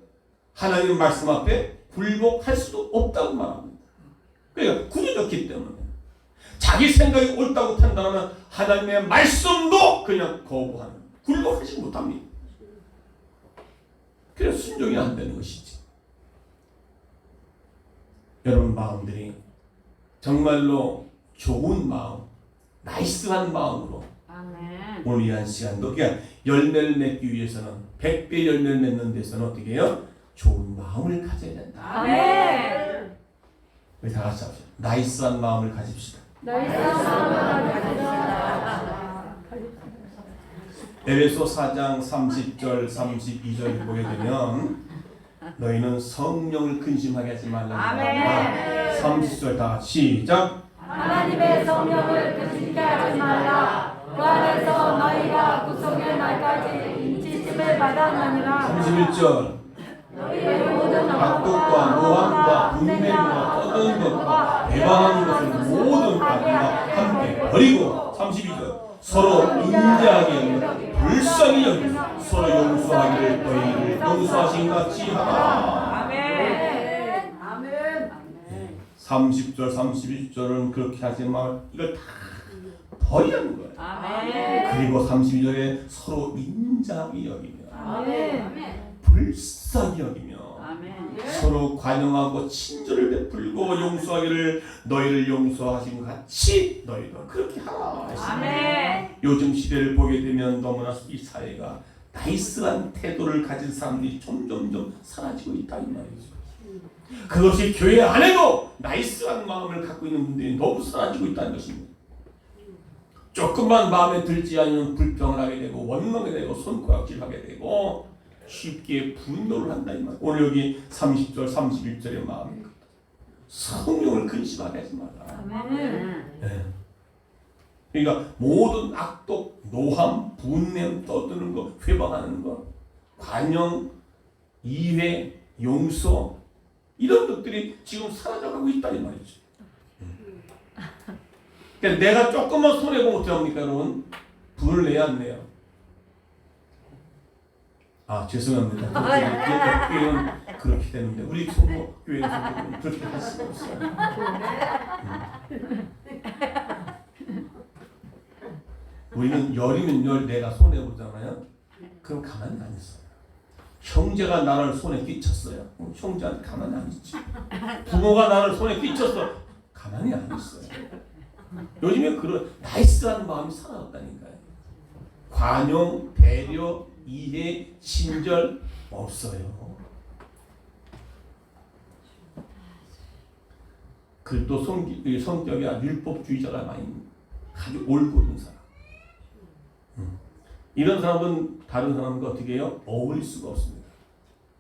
하나님 말씀 앞에 굴복할 수도 없다고 말합니다. 그러니까 굳어졌기 때문에 자기 생각이 옳다고 판단하면 하나님의 말씀도 그냥 거부하는, 굴복하지 못합니다. 그래서 순종이 안 되는 것이지. 여러분 마음들이 정말로 좋은 마음, 나이스한 마음으로 오늘 이 한 시간도 그냥 열매를 맺기 위해서는 100배 열매를 맺는 데서는 어떻게 해요? 좋은 마음을 가져야 된다. 우리 다 같이 합시다. 나이스한 마음을 가집시다. 에베소 4장 30절 32절 보게 되면 너희는 성령을 근심하게 하지 말라고 합니다. 30절 다 시작. 하나님의 성령을 근심케 하지 말라. 그 안에서 너희가 구속의 날까지 인치심을 받았느니라. 31절 너희의 모든 악독과 노함과 분쟁과 떠드는 것과 배반하는 것을 모든 악과 함께 버리고 32절 서로 인자하게 여기고 불쌍히 여기고 서로 용서하기를 너희를 용서하신 같이 하라. 30절 31절은 그렇게 하지 말, 이걸 다 버리는 거예요. 그리고 32절에 서로 인자하게 여기며 불쌍히 여기며 아멘. 서로 관용하고 친절을 베풀고 용서하기를 너희를 용서하신 것 같이 너희도 그렇게 하라. 아멘. 요즘 시대를 보게 되면 너무나 이 사회가 나이스한 태도를 가진 사람들이 점점점 사라지고 있다 이 말이죠. 그것이 교회 안에도 나이스한 마음을 갖고 있는 분들이 너무 사라지고 있다는 것입니다. 조금만 마음에 들지 않으면 불평을 하게 되고 원망하게 되고 손가락질하게 되고 쉽게 분노를 한다 이 말. 오늘 여기 30절 31절의 마음입니다. 성령을 근심하게 하지 마라. 아멘. 네. 그러니까 모든 악독, 노함, 분냄, 떠드는 거, 회방하는 거, 관용, 이회, 용서 이런 것들이 지금 사라져가고 있다 이 말이죠. 그러니까 내가 조금만 손해보면 어떻게 합니까 여러분? 분을 내야 안 내요? 아 죄송합니다. 교회는 그렇게 되는데 우리 성도 교회는 그렇게 할 수가 없어요. 우리는 열이면 열 내가 손해보잖아요. 그럼 가만히 안 있어요. 형제가 나를 손에 끼쳤어요. 형제한테 가만히 안 있지. 부모가 나를 손에 끼쳤어. 가만히 안 있어요. 요즘에 그런 나이스한 마음이 사라졌다니까요. 관용, 배려, 이해, 친절 없어요. 그 또 성격이 아주 율법주의자가 많이 아주 올곧은 사람. 이런 사람은 다른 사람과 어떻게 해요? 어울릴 수가 없습니다.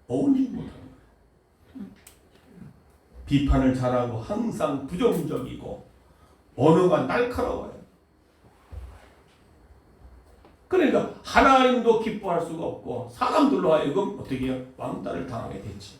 어울리지 못하는 거예요. 비판을 잘하고 항상 부정적이고 언어가 날카로워요. 그러니까 하나님도 기뻐할 수가 없고 사람들로 하여금 어떻게 해요? 왕따를 당하게 됐지.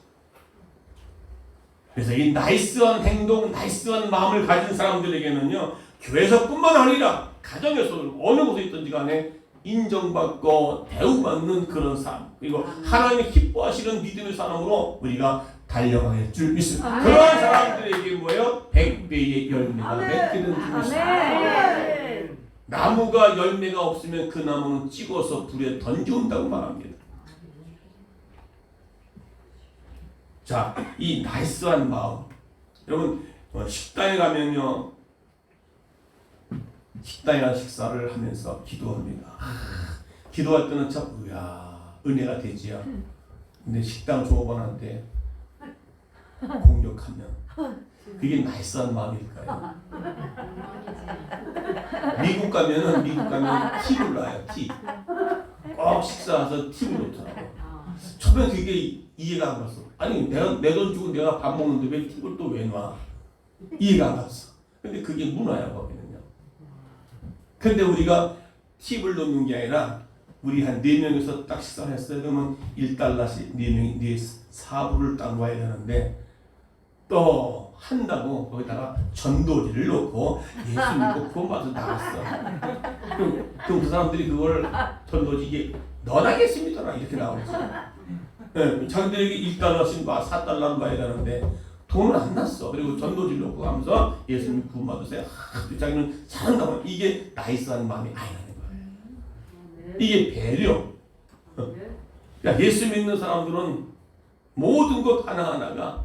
그래서 이 나이스한 행동, 나이스한 마음을 가진 사람들에게는요, 교회에서뿐만 아니라 가정에서도 어느 곳에 있든지 간에 인정받고 대우받는 그런 삶, 그리고 하나님이 기뻐하시는 믿음의 사람으로 우리가 달려갈 줄 믿습니다. 그러한 사람들에게 뭐예요? 100배의 열매가 맺게 되는 줄 믿습니다. 나무가 열매가 없으면 그 나무는 찍어서 불에 던져온다고 말합니다. 자, 이 나이스한 마음. 여러분, 식당에 가면요, 식당에 간 식사를 하면서 기도합니다. 기도할 때는 참, 은혜가 되지요. 근데 식당 종업원한테 공격하면 그게 나이스한 마음일까요? 미국 가면 팁을 놔요. 팁. 꼭 식사해서 팁을 놓더라고. 처음에 그게 이해가 안 갔어. 아니 내가 내 돈 주고 내가 밥 먹는데 왜 팁을 또 왜 놔? 이해가 안 갔어. 근데 그게 문화야 거기는요. 근데 우리가 팁을 놓는 게 아니라 우리 한 4명이서 딱 식사를 했어요. 그러면 1달러씩 4명이 4불을 딱 놔야 되는데 또 한다고 거기다가 전도지를 놓고 예수 믿고 구원받아서 나갔어. 그럼 그 사람들이 그걸 전도지 이게 너나겠습니까? 이렇게 나오지. 네, 자기들에게 1달러씩 4달러를 봐야 되는데 돈을 안 났어. 그리고 전도지를 놓고 가면서 예수님 구원받으세요. 자기는 잘한다고. 이게 나이스한 마음이 아니라는 거예요. 이게 배려. 그러니까 예수 믿는 사람들은 모든 것 하나하나가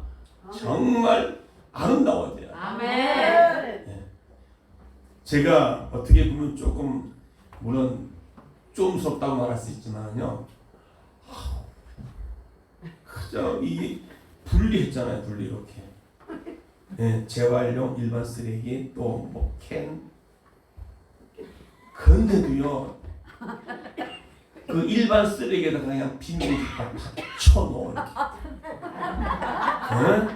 정말 아름다워야 돼요. 아멘. 네. 제가 어떻게 보면 조금 물론 좀 무섭다고 말할 수 있지만요. 그저 이게 분리했잖아요. 분리 이렇게. 네, 재활용, 일반 쓰레기, 또 뭐 캔. 근데도요. 그 일반 쓰레기에다가 그냥 빈대를 다 쳐넣어 이렇게. 네?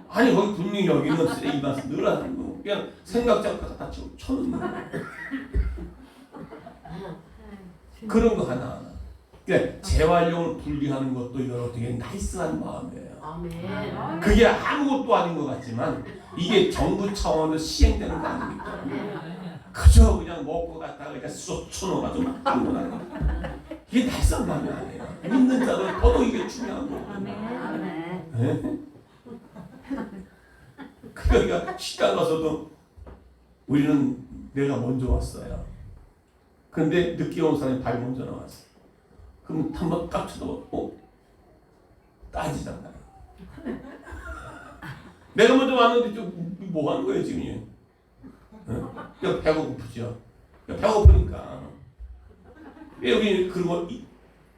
아니 거기 분명히 여기는 쓰레기만 늘어나는 거 그냥 생각장 갖다 쳐넣는 거. 그런 거 하나. 그러니까 재활용을 분리하는 것도 이건 어떻게 나이스한 마음이에요. 아멘. 그게 아무것도 아닌 것 같지만 이게 정부 차원에서 시행되는 거 아닙니까? 그저 그냥 먹고 갔다가 그냥 쏙 쳐넣어가지고 막 아무거나 하는 거. 이게 나이스한 마음이 아니에요. 믿는 자들은 더더욱 이게 중요한 거거든요. 네? 그러니까 식당 가서도 우리는 내가 먼저 왔어요. 근데 늦게 온 사람이 발이 먼저 나왔어. 그럼 한번 딱 쳐다보고 따지잖아요. 내가 먼저 왔는데 좀 뭐 하는 거예요 지금? 응? 배가 고프죠. 배가 고프니까 여기 그리고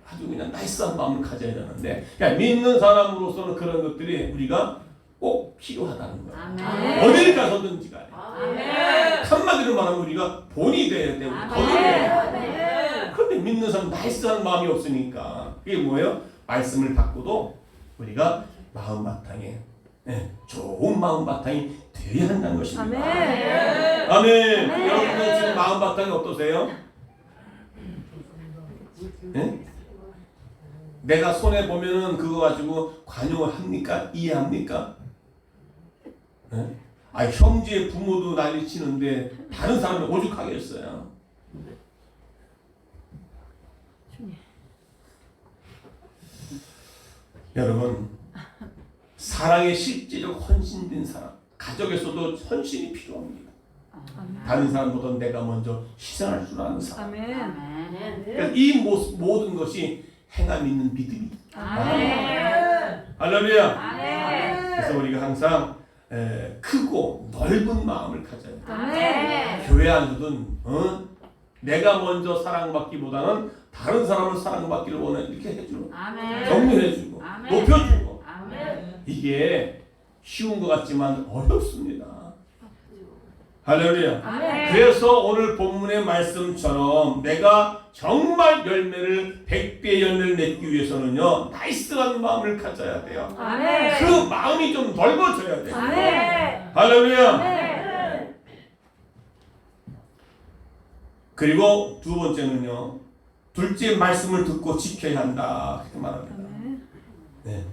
아주 그냥 나이스한 마음을 가져야 되는데, 그러니까 믿는 사람으로서는 그런 것들이 우리가 꼭 필요하다는 거예요. 아멘. 어딜 가서든지 간에 아멘. 한마디로 말하면 우리가 본이 돼야 되고 본이 돼야 돼요. 그런데 믿는 사람 나이스한 마음이 없으니까 이게 뭐예요? 말씀을 받고도 우리가 마음 바탕에 좋은 마음 바탕이 되어야 한다는 것입니다. 아멘. 아멘. 여러분들 지금 마음 바탕이 어떠세요? 네? 내가 손해 보면은 그거 가지고 관용을 합니까? 이해합니까? 네? 아, 형제 부모도 난리 치는데 다른 사람을 오죽하겠어요. 여러분, 사랑에 실제적 헌신된 사람, 가족에서도 헌신이 필요합니다. 다른 사람보다 내가 먼저 희생할 줄 아는 사람. 아멘. 아멘. 그러니까 이 모든 것이 행함 있는 믿음이. 아멘. 할렐루야. 아멘. 그래서 우리가 항상 크고 넓은 마음을 가져야 돼요. 아멘. 교회 안에서든 내가 먼저 사랑받기보다는 다른 사람을 사랑받기를 원해 이렇게 해주고 아멘. 격려해주고 아멘. 높여주고 아멘. 이게 쉬운 것 같지만 어렵습니다. 할렐루야. 아멘. 그래서 오늘 본문의 말씀처럼 내가 정말 열매를 100배의 열매를 맺기 위해서는요 나이스한 마음을 가져야 돼요. 아멘. 그 마음이 좀 넓어져야 돼요. 아멘. 할렐루야. 아멘. 그리고 두 번째는요 둘째 말씀을 듣고 지켜야 한다 그렇게 말합니다. 네.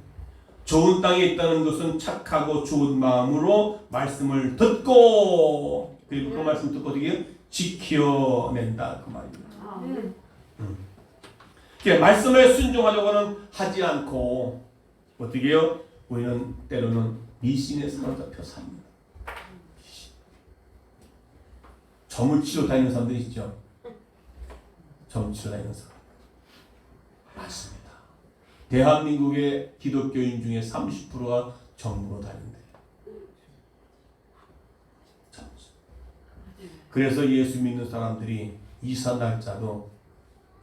좋은 땅에 있다는 것은 착하고 좋은 마음으로 말씀을 듣고 그리고 그 말씀 듣고 어떻게 지켜낸다 그 말입니다. 아멘. 그러니까 말씀에 순종하려고는 하지 않고 어떻게 해요? 우리는 때로는 미신에 사로잡혀 삽니다. 점을 치러 다니는 사람들이 있죠. 점을 치러 다니는 사람. 맞습니다. 대한민국의 기독교인 중에 30%가 점으로 다닌대요. 그래서 예수 믿는 사람들이 이사 날짜도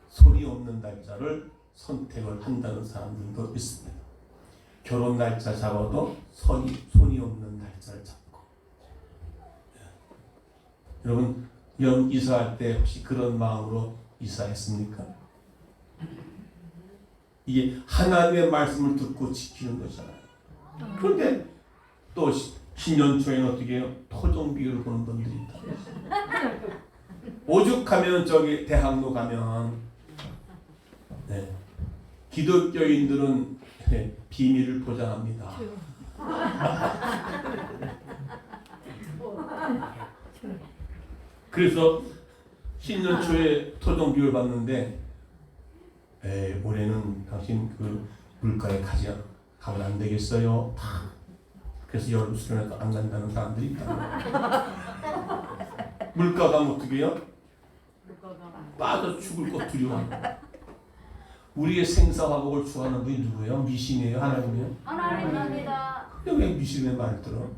손이 없는 날짜를 선택을 한다는 사람들도 있습니다. 결혼 날짜 잡아도 손이 없는 날짜를 잡고. 여러분 이사할 때 혹시 그런 마음으로 이사했습니까? 이게 하나님의 말씀을 듣고 지키는 거잖아요. 그런데 또 신년 초에는 어떻게 해요? 토종 비유를 보는 분들이 있다. 오죽하면 저기 대학로 가면 기독교인들은 비밀을 보장합니다. 그래서 신년 초에 토종 비유를 봤는데 올해는 당신 그 물가에 가면 안 되겠어요. 그래서 여름 수련회도 안 간다는 사람들이 있다. 물가 가면 어떻게 해요? 빠져 죽을 것 두려워. 우리의 생사화복을 주하는 분이 누구예요? 미신이에요? 하나님이에요? 하나님입니다. 근데 왜 미신의 말을 들어?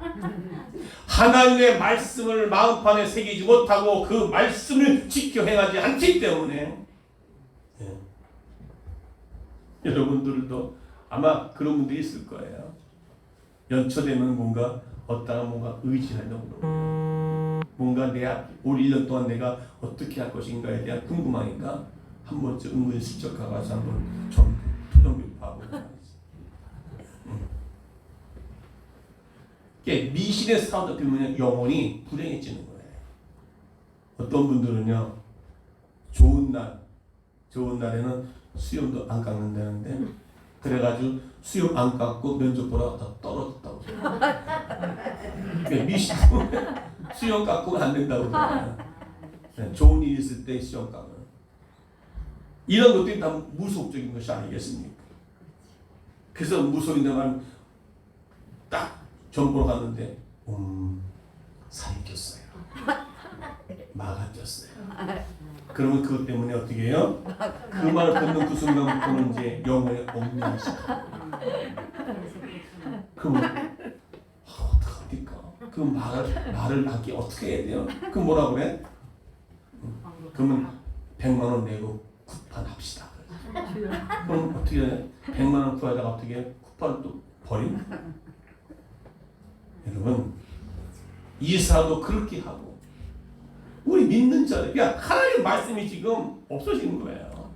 하나님의 말씀을 마음판에 새기지 못하고 그 말씀을 지켜 행하지 않기 때문에 여러분들도 아마 그런 분들이 있을 거예요. 연초되면 뭔가 의지하려고 뭔가 올 1년 동안 내가 어떻게 할 것인가에 대한 궁금하니까 한 번쯤 은근히 슬쩍 가가지고 한번 좀 토종비를 봐보고 미신의 사람들 때문에 영혼이 불행해지는 거예요. 어떤 분들은요 좋은 날에는 수염도 안 깎는다는데 그래가지고 수염 안 깎고 면접 보러 다 떨어졌다고. 미신 수염 깎고는 안 된다고. 좋은 일 있을 때 수염 깎는. 이런 것들이 다 무속적인 것이 아니겠습니까? 그래서 무속인데 말 딱 점 보러 갔는데 살이 꼈어요. 막아졌어요. 그러면 그것 때문에 어떻게 해요? 그 말을 듣는 그 순간부터는 이제 영혼의 얽매이시. 그러면 어떡합니까? 그 말을 하기 어떻게 해야 돼요? 그럼 뭐라 그래? 그러면 100만 원 내고 쿠판합시다. 그럼 어떻게 해? 100만 원 구하다가 어떻게 해? 쿠판을 또 버림? 여러분 이사도 그렇게 하고 우리 믿는 자들, 그러니까 하나님 말씀이 지금 없어지는 거예요.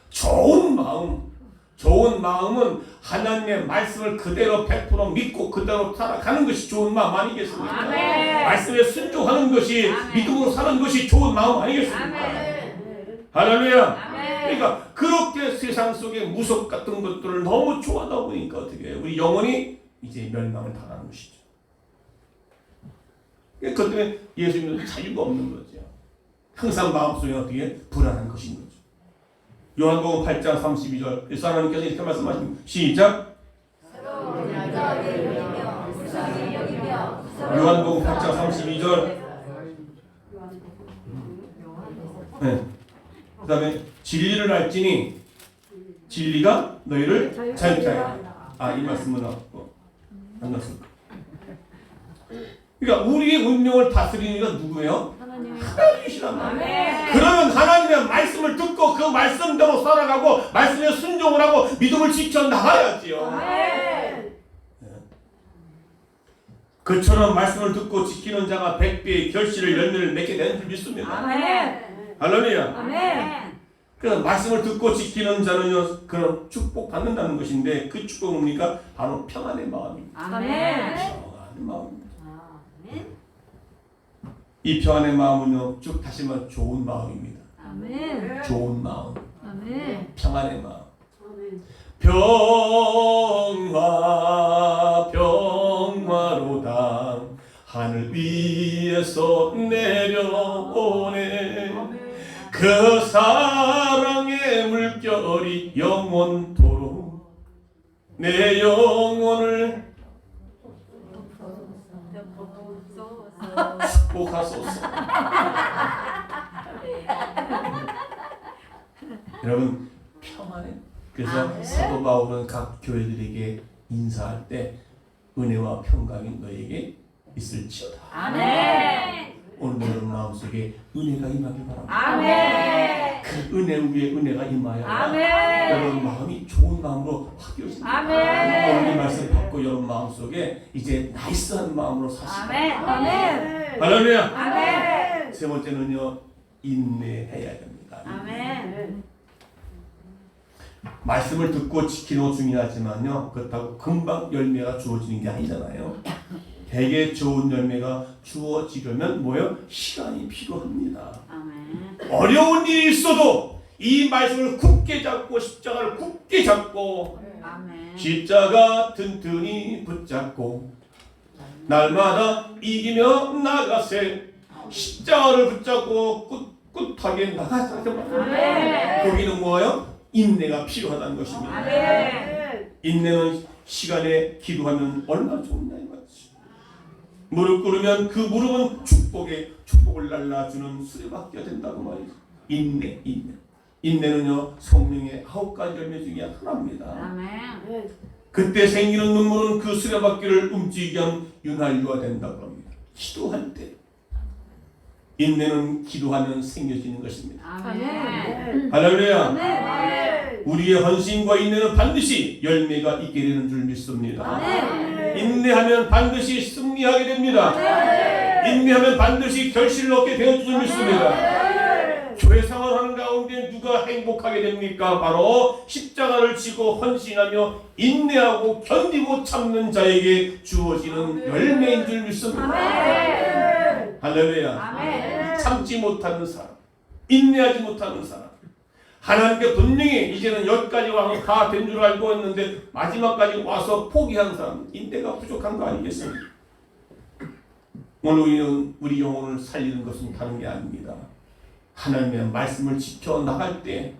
좋은 마음은 하나님의 말씀을 그대로 100% 믿고 그대로 살아가는 것이 좋은 마음 아니겠습니까? 아멘. 말씀에 순종하는 것이 아멘. 믿음으로 사는 것이 좋은 마음 아니겠습니까? 아멘. 할렐루야. 아멘. 그러니까 그렇게 세상 속의 무속 같은 것들을 너무 좋아하다 보니까 어떻게 해요? 우리 영혼이 이제 멸망을 당하는 것이죠. 그것 때문에 예수님은 자유가 없는 거죠. 항상 마음속에 어떻게 불안한 것인 거죠. 요한복음 8장 32절 예수 하나님께서 이렇게 말씀하십니다. 시작. 요한복음 8장 32절. 네. 그 다음에 진리를 알지니 진리가 너희를 자유케 하리라. 이 말씀은 안 났을까? 그러니까 우리의 운명을 다스리는 이가 누구예요? 하나님이시란 말이에요. 그러면 하나님의 말씀을 듣고 그 말씀대로 살아가고 말씀에 순종을 하고 믿음을 지켜 나가야지요. 그처럼 말씀을 듣고 지키는 자가 100배의 결실을 열매를 맺게 되는 줄 믿습니다. 할렐루야. 그래서 말씀을 듣고 지키는 자는요 그런 축복 받는다는 것인데 그 축복은 뭡니까? 바로 평안의 마음입니다. 평안의 마음입니다. 이 평안의 마음은요 쭉 다시 말해 좋은 마음입니다. 좋은 마음. 평안의 마음. 평화로다 하늘 위에서 내려오네. 그 사랑의 물결이 영원토록 내 영혼을 축복하소서. 여러분 평안해. 그래서 사도 바울은 각 교회들에게 인사할 때 은혜와 평강이 너에게 있을지어다. 아멘. 오늘 여러분 마음속에 은혜가 임하길 바랍니다. 아멘. 그 은혜 위에 은혜가 임하여 아멘. 여러분 마음이 좋은 마음으로 바뀌어집니다. 아멘. 오늘 이 말씀 받고 여러분 마음속에 이제 나이스한 마음으로 사시다. 아멘. 할렐루야. 아멘. 세 번째는요 인내해야 됩니다. 아멘. 말씀을 듣고 지키는 것 중요하지만요 그렇다고 금방 열매가 주어지는 게 아니잖아요. 되게 좋은 열매가 주어지려면 뭐예요? 시간이 필요합니다. 아멘. 어려운 일이 있어도 이 말씀을 굳게 잡고 십자가를 굳게 잡고 아멘. 십자가 튼튼히 붙잡고 날마다 이기며 나가세. 십자가를 붙잡고 꿋꿋하게 나가자. 아멘. 거기는 뭐예요? 인내가 필요하다는 것입니다. 아멘. 인내는 시간에 기도하면 얼마나 좋냐 이 말이지. 무릎 꿇으면 그 무릎은 축복을 날라주는 수레바퀴가 된다고 말이지. 인내는요 성령의 9가지 열매 중에 하나입니다. 아멘. 그때 생기는 눈물은 그 수레바퀴를 움직이게 하는 윤활유가 된다고 합니다. 기도할 때 인내는 기도하면 생겨지는 것입니다. 아멘. 할렐루야. 우리의 헌신과 인내는 반드시 열매가 있게 되는 줄 믿습니다. 인내하면 반드시 승리하게 됩니다. 인내하면 반드시 결실을 얻게 되는 줄 믿습니다. 교회 생활하는 가운데 누가 행복하게 됩니까? 바로 십자가를 지고 헌신하며 인내하고 견디고 참는 자에게 주어지는 열매인 줄 믿습니다. 할렐루야. 참지 못하는 사람, 인내하지 못하는 사람, 하나님께 분명히 이제는 여기까지 와서 다 된 줄 알고 있는데 마지막까지 와서 포기한 사람, 인내가 부족한 거 아니겠습니까? 오늘 우리 영혼을 살리는 것은 다른 게 아닙니다. 하나님의 말씀을 지켜 나갈 때,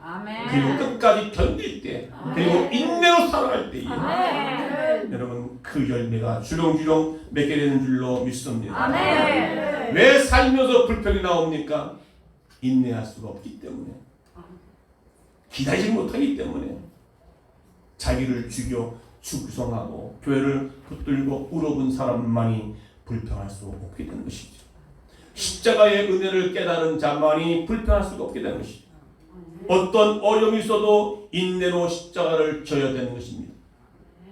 그리고 끝까지 견딜 때, 그리고 인내로 살아갈 때에 여러분 그 열매가 주렁주렁 맺게 되는 줄로 믿습니다. 아멘. 왜 살면서 불평이 나옵니까? 인내할 수가 없기 때문에, 기다리지 못하기 때문에, 자기를 죽여 축성하고 교회를 붙들고 울어본 사람만이 불평할 수 없게 되는 것이죠. 십자가의 은혜를 깨달은 자만이 불평할 수가 없게 되는 것이죠. 어떤 어려움이 있어도 인내로 십자가를 져야 되는 것입니다.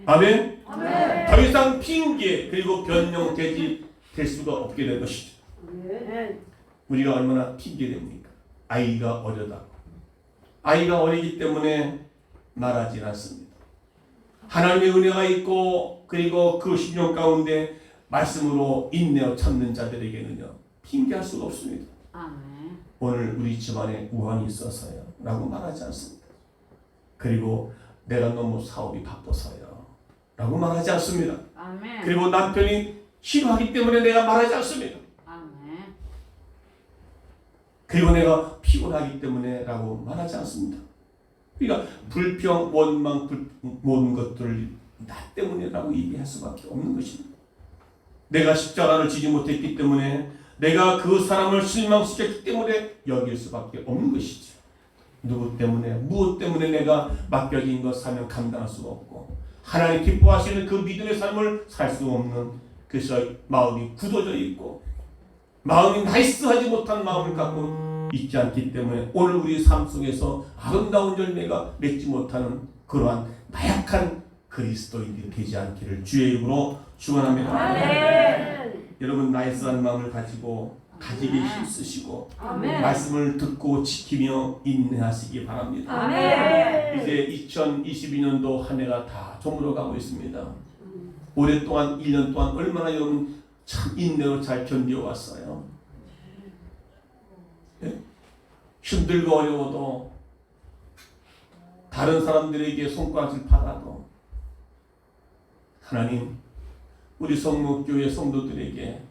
아멘. 아멘. 더 이상 핑계 그리고 변명되지 될 수가 없게 된 것이죠. 우리가 얼마나 핑계됩니까? 아이가 어려다. 아이가 어리기 때문에 말하지 않습니다. 하나님의 은혜가 있고 그리고 그 심령 가운데 말씀으로 인내어 참는 자들에게는요, 핑계할 수가 없습니다. 아멘. 오늘 우리 집안에 우환이 있어서요 라고 말하지 않습니다. 그리고 내가 너무 사업이 바빠서요 라고 말하지 않습니다. 아멘. 그리고 남편이 싫어하기 때문에 내가 말하지 않습니다. 아멘. 그리고 내가 피곤하기 때문에 라고 말하지 않습니다. 그러니까 불평, 원망, 모든 것들을 나 때문이라고 얘기할 수밖에 없는 것입니다. 내가 십자가를 지지 못했기 때문에, 내가 그 사람을 실망시켰기 때문에 여길 수밖에 없는 것이죠. 누구 때문에, 무엇 때문에 내가 맡겨진 것 사명 감당할 수가 없고, 하나님 기뻐하시는 그 믿음의 삶을 살 수 없는, 그래서 마음이 굳어져 있고 마음이 나이스하지 못한 마음을 갖고 있지 않기 때문에 오늘 우리 삶 속에서 아름다운 열매가 맺지 못하는 그러한 나약한 그리스도인들이 되지 않기를 주의 이름으로 축원합니다. 아멘. 여러분, 나이스한 마음을 가지기 힘쓰시고 아멘. 말씀을 듣고 지키며 인내하시기 바랍니다. 아멘. 이제 2022년도 한 해가 다 저물어가고 있습니다. 오랫동안 1년 동안 얼마나 여러분 참 인내로 잘 견뎌왔어요. 예? 힘들고 어려워도 다른 사람들에게 손가락을 받아도 하나님 우리 성목교회 성도들에게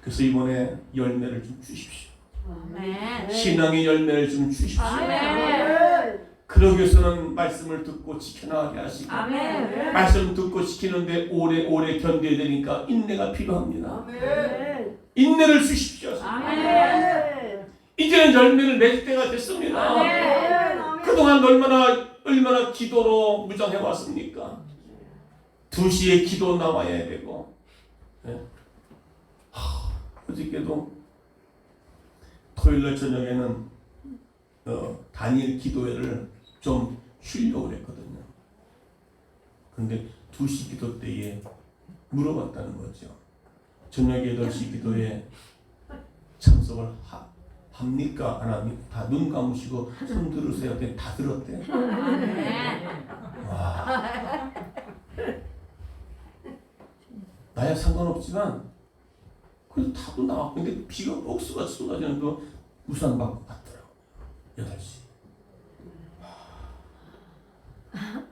그래서 이번에 열매를 좀 주십시오. 아멘. 신앙의 열매를 좀 주십시오. 아멘. 그러기 위해서는 말씀을 듣고 지켜나가게 하시고 아멘. 말씀 듣고 지키는데 오래 견뎌야 되니까 인내가 필요합니다. 아멘. 인내를 주십시오. 아멘. 이제는 열매를 맺을 때가 됐습니다. 아멘. 그동안 얼마나 기도로 무장해 왔습니까? 2시에 기도 나와야 되고, 어저께도 토요일날 저녁에는 단일 기도회를 좀 쉬려고 그랬거든요. 그런데 2시 기도 때에 물어봤다는 거죠. 저녁 8시 기도에 참석을 합니까? 안 합니까? 다 눈 감으시고 손 들으세요. 다 들었대. 와. 나야 상관없지만 그래도 다도 나왔고, 근데 비가 억수가 쏟아지는 거 우산 받고 갔더라고. 8시.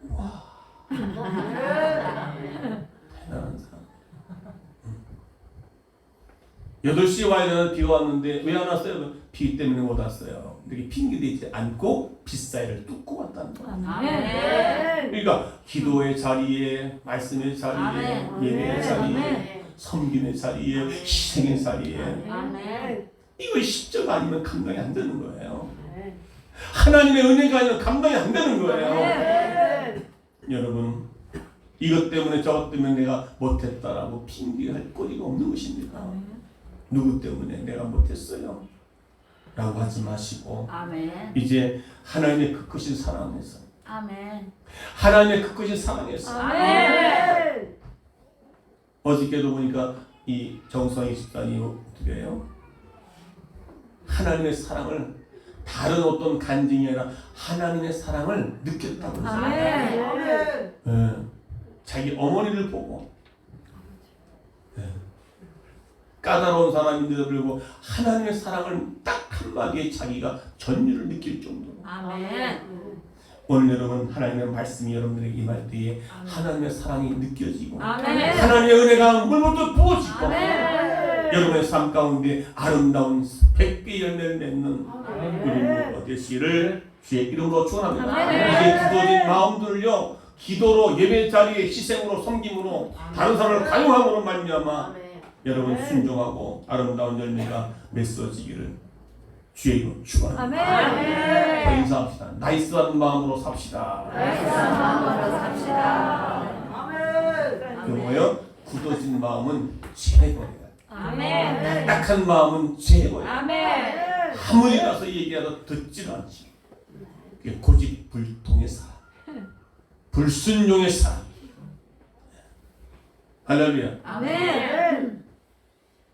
와. 대단한 사람. 8시에 와야 되는 비가 왔는데 왜 안 왔어요? 비 때문에 못 왔어요. 이렇게 핑계대지 않고 빗사이를 뚫고 왔다는 거예요. 아멘. 그러니까 기도의 자리에, 말씀의 자리에, 아멘. 예배의 자리에, 아멘. 섬김의 자리에, 희생의 자리에, 아멘. 이거 십자가 아니면 감당이 안 되는 거예요. 하나님의 은혜가 아니면 감당이 안 되는 거예요. 아멘. 여러분, 이것 때문에 저것 때문에 내가 못했다라고 핑계할 거리가 없는 것입니다. 누구 때문에 내가 못했어요? 라고 하지 마시고 아멘. 이제 하나님의 그 크신 사랑에서, 아멘. 하나님의 그 크신 사랑에서, 아멘. 어저께도 보니까 이 정성희 집사님이 어떻게 해요? 하나님의 사랑을 다른 어떤 간증이 아니라 하나님의 사랑을 느꼈다고 했어요. 아멘. 예. 자기 어머니를 보고, 예. 까다로운 사람인데도 불구하고 하나님의 사랑을 딱 한마디에 자기가 전율을 느낄 정도로. 아멘. 오늘 여러분, 하나님의 말씀이 여러분들에게 임할 때에 하나님의 사랑이 느껴지고 아멘. 하나님의 은혜가 물부터 부어지고 아멘. 여러분의 삶 가운데 아름다운 100배 열매를 맺는 우리 모두가 되시기를 주의 이름으로 축원합니다. 아멘. 이제 굳어진 마음들을요 기도로 예배 자리에 희생으로 섬김으로 다른 사람을 관용함으로 말미암아 아멘. 여러분 순종하고 아름다운 열매가 맺어지기를 주의 이름 축원합니다. 아멘. 더 인사합시다. 나이스한 마음으로 삽시다. 나이스한 마음으로 삽시다. 그 뭐요? 굳어진 마음은 제거해야 돼. 아멘. 딱딱한 마음은 제거해야 돼. 아멘. 아무리 가서 얘기하다 듣지도 않지. 그게 고집불통의 사람, 불순종의 사람. 할렐루야. 아멘.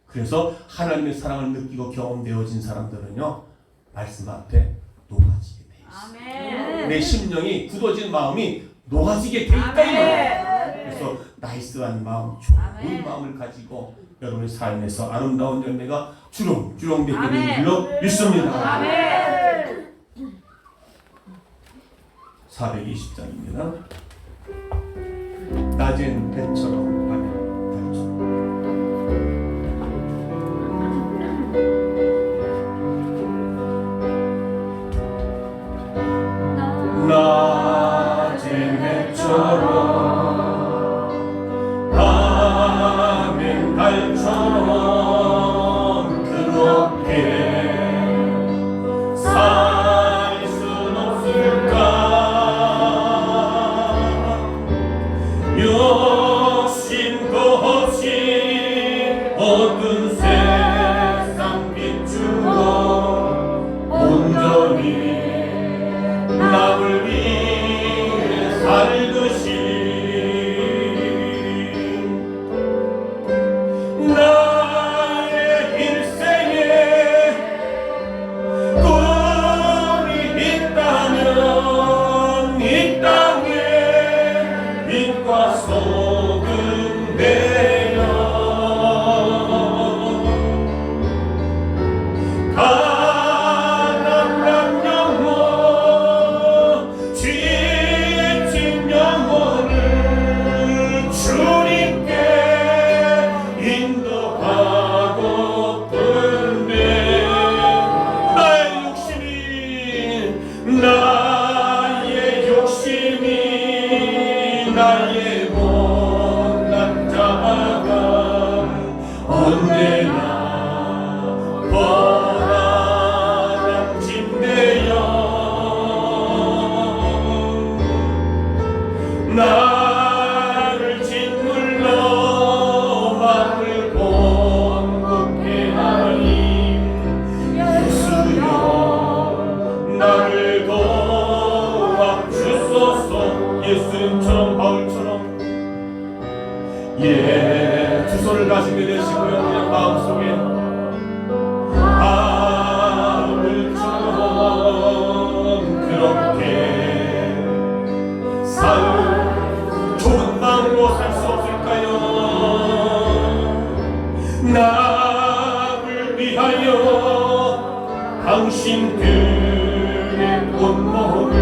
그래서 하나님의 사랑을 느끼고 경험되어진 사람들은요, 말씀 앞에 녹아지게 돼 있어. 아멘. 내 심령이 굳어진 마음이 녹아지게 돼 있다 이 말이야. 그래서 나이스한 마음, 좋은 아멘. 마음을 가지고 여러분의 삶에서 아름다운 열매가 주렁주렁 되기를 아멘. 줄로 믿습니다. 아멘. 420장입니다. 낮엔 배처럼 밤엔 달처럼. 낮엔 배처럼 밤엔 달처럼 그렇게 살 순 없을까. 욕심도 없이 어두운 세상 비추어 온전히 남을 위해 살듯이 나의 일생에 꿈이 있다면 이 땅에 빛과 소금 되어 가난한 영혼 지친 영혼을 주님께 인도하고픈데 나의 욕심이 나의 못난 자아가 언제나 번화한 침대여 나를 짓눌러 마음을 공급해 하니 예수여 나를 도와주소서. 예수님처럼 바울처럼 두 손을 가슴에 대시고요. 그냥 마음속에 바울처럼 그렇게 삶 좋은 마음으로 살 수 없을까요? 나를 위하여 당신들의 온몸을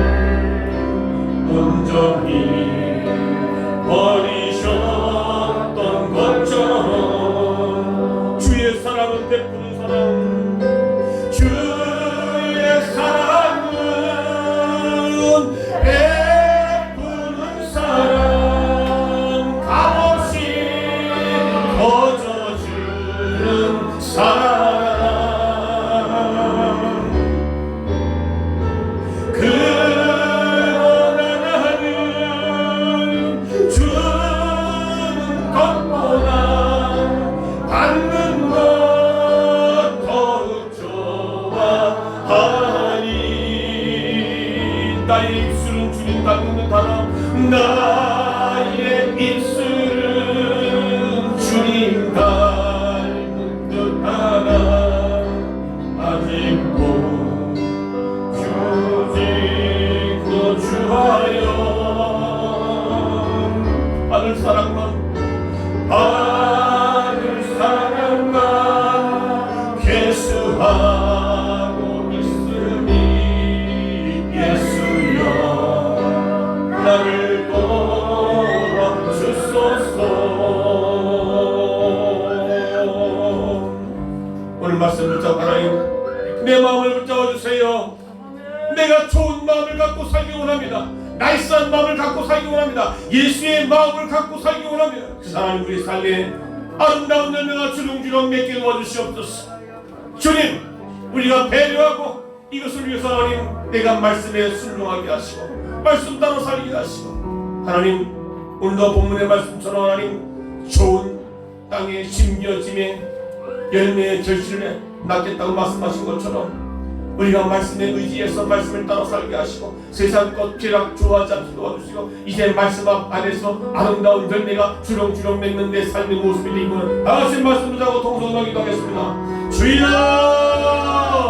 온전히 버리셨던 것처럼 주의 사랑은 베푸는 사랑, 주의 사랑은 베푸는 사랑, 값없이 거저주는 사랑. 그러나 나는 주는 것보다 받는 것 더욱 좋아하니 나의 입술은 주님 닮는 사람, 나의 입술은 주님 닮은 듯하나 아직도 주직도 주하여 하늘 사랑만 계수하고 있으니 예수여 나를 도와주소서. 오늘 말씀 붙잡고 하나님 내 마음을 붙잡아 주세요. 내가 좋은 마음을 마음을 갖고 살기 원합니다. 나이스한 마음을 갖고 살기 원합니다. 예수의 마음을 갖고 살기 원합니다. 하나님, 우리 삶에 아름다운 열매가 주렁주렁 맺게 도와주시옵소서. 주님, 우리가 배려하고 이것을 위해서 하나님, 내가 말씀에 순종하게 하시고 말씀 따라 살게 하시고, 하나님, 오늘도 본문의 말씀처럼 하나님, 좋은 땅에 심겨짐에 열매의 결실에 낫겠다고 말씀하신 것처럼 우리가 말씀에 의지해서 말씀을 따라 살게 하시고, 세상 것 쾌락 좋아하지 않게 도와주시고, 이제 말씀 안에서 아름다운 열매가 주렁주렁 맺는 내 삶의 모습이 되기를 다같이 말씀을 하고 동성하기도 하겠습니다. 주여!